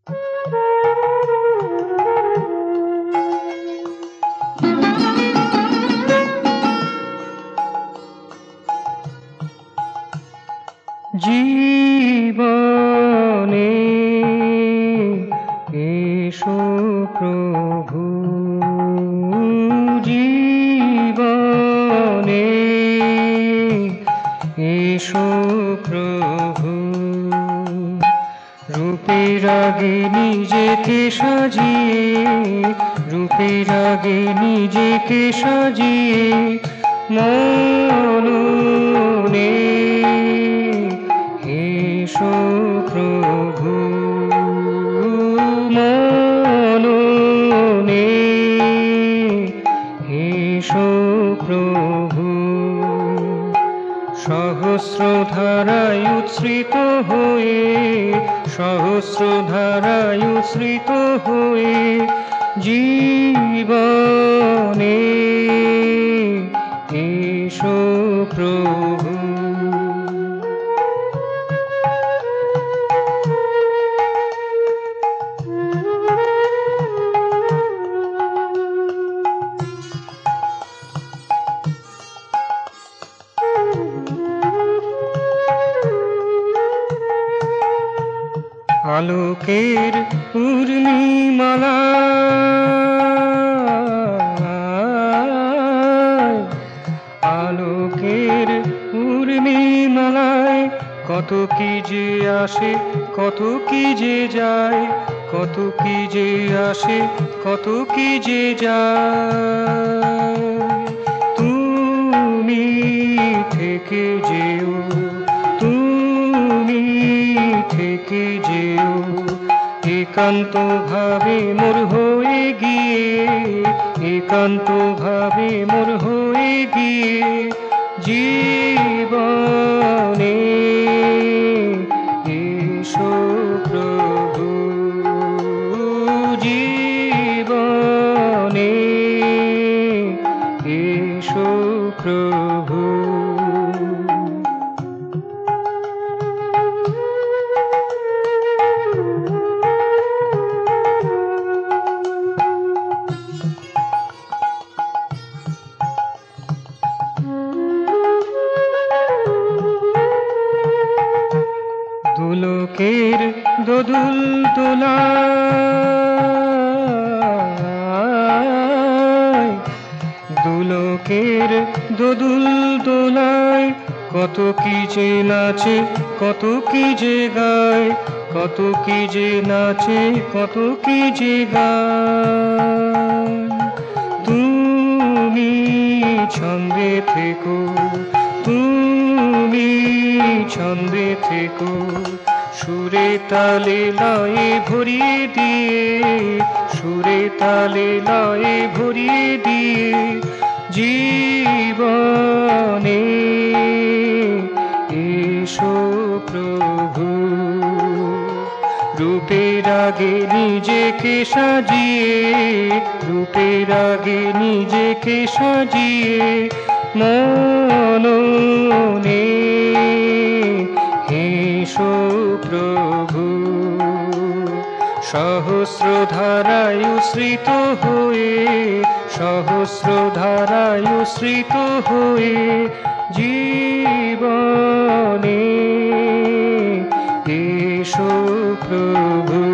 জীবনে এসো প্রভু, জীবনে এসো প্রভু। রূপের আগে নিজেকে সাজিয়ে, রূপের আগে নিজেকে সাজিয়ে মননে এসো প্রভু, মননে এসো প্রভু। সহস্র ধারায় উচ্ছ্রিত হয়ে, সহস্র ধারায় উচ্ছ্রিত হয়ে জীবনে এসো প্রভু। আলোকের পূর্ণিমালায়, আলোকের পূর্ণিমালায় কত কি যে আসে, কত কি যে যায়, কত কি যে আসে, কত কি যে যায়। তুমি থেকে যেও, তুমি থেকে যেও একান্ত ভাবে মোর হয়ে গিয়ে, একান্ত ভাবে মোর হয়ে গিয়ে জীবনে এসো প্রভু, জীবনে এসো প্রভু। দুলোকের দোদুল দোলায়, দুলোকের দোদুল দোলায় কত কি যে নাচে, কত কি যে গায়, কত কি যে নাচে, কত কি যে গায়। তুমি ছন্দে থেকো, তুমি ছন্দে থেকো সুরে তালে লয়ে ভরিয়ে দিয়ে, সুরে তালে লয়ে ভরিয়ে দিয়ে জীবনে এসো প্রভু। রূপের আগে নিজেকে সাজিয়ে, রূপের আগে নিজেকে সাজিয়ে মননে এসো প্রভু। সহস্র ধারায় উচ্ছ্রিত হয়ে, সহস্র ধারায় উচ্ছ্রিত হয়ে জীবনে এসো প্রভু।